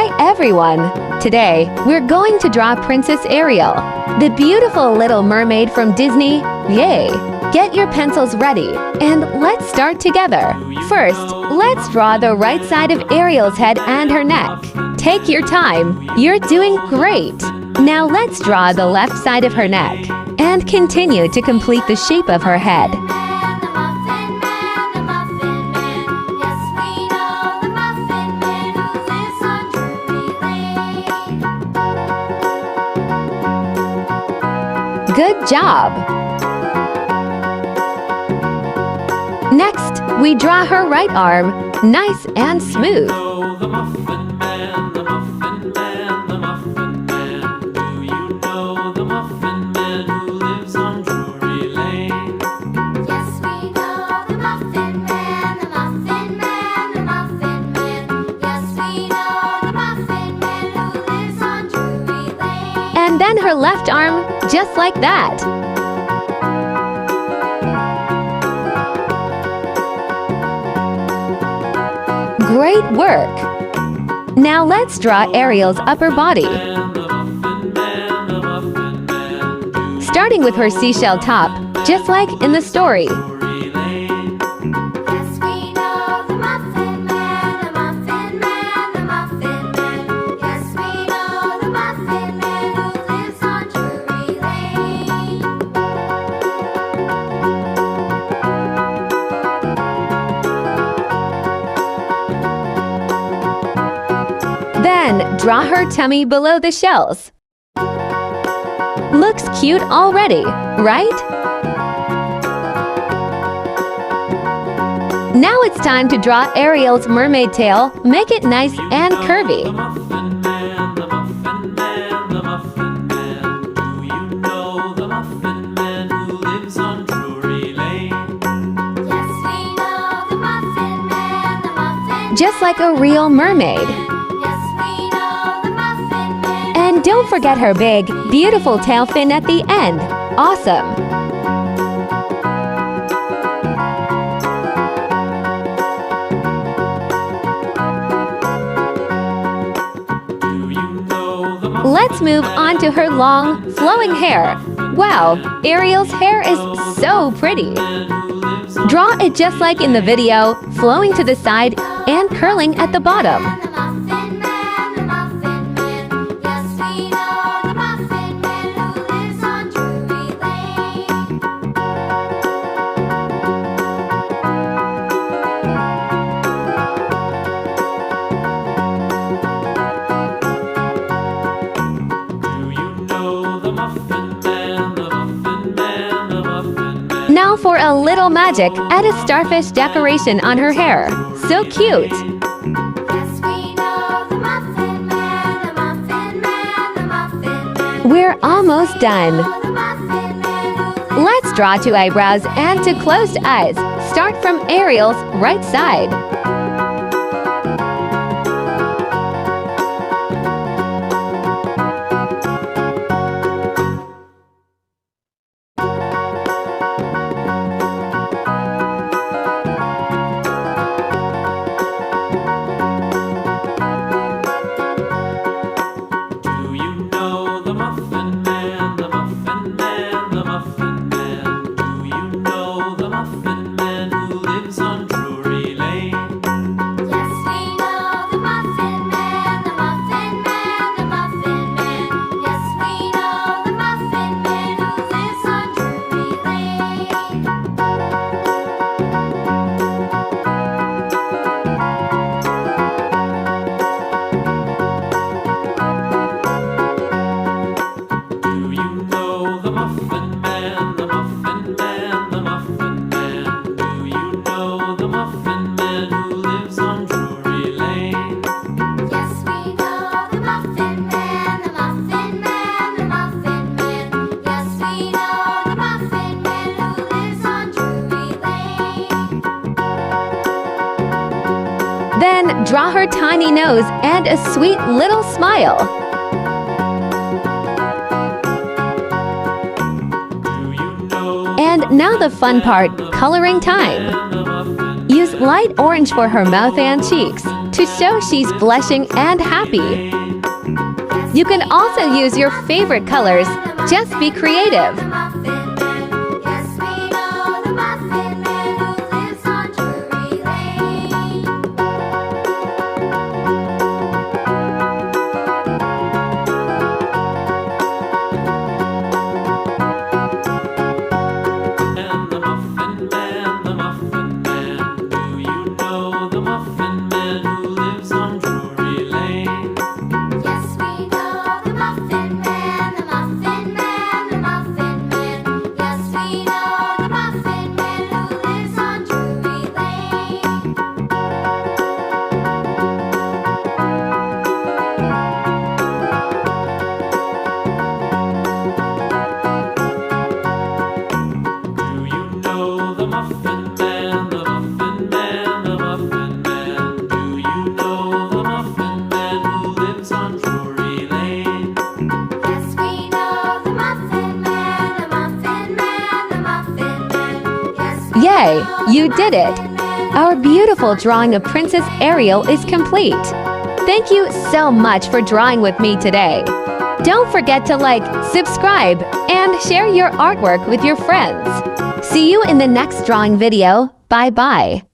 Hi everyone! Today, we're going to draw Princess Ariel, the beautiful little mermaid from Disney. Yay! Get your pencils ready, and let's start together. First, let's draw the right side of Ariel's head and her neck. Take your time, you're doing great! Now let's draw the left side of her neck, and continue to complete the shape of her head. Good job! Next, we draw her right arm, nice and smooth. And then her left arm, just like that. Great work! Now let's draw Ariel's upper body. Starting with her seashell top, just like in the story. Then, draw her tummy below the shells. Looks cute already, right? Now it's time to draw Ariel's mermaid tail. Make it nice and curvy. Just like a real mermaid. And don't forget her big, beautiful tail fin at the end. Awesome! Let's move on to her long, flowing hair. Wow, Ariel's hair is so pretty! Draw it just like in the video, flowing to the side and curling at the bottom. Now for a little magic, add a starfish decoration on her hair. So cute! We're almost done. Let's draw two eyebrows and two closed eyes. Start from Ariel's right side. Then draw her tiny nose and a sweet little smile. And now the fun part, coloring time. Use light orange for her mouth and cheeks. to show she's blushing and happy. You can also use your favorite colors. Just be creative. Yay! You did it! Our beautiful drawing of Princess Ariel is complete. Thank you so much for drawing with me today. Don't forget to like, subscribe, and share your artwork with your friends. See you in the next drawing video. Bye-bye.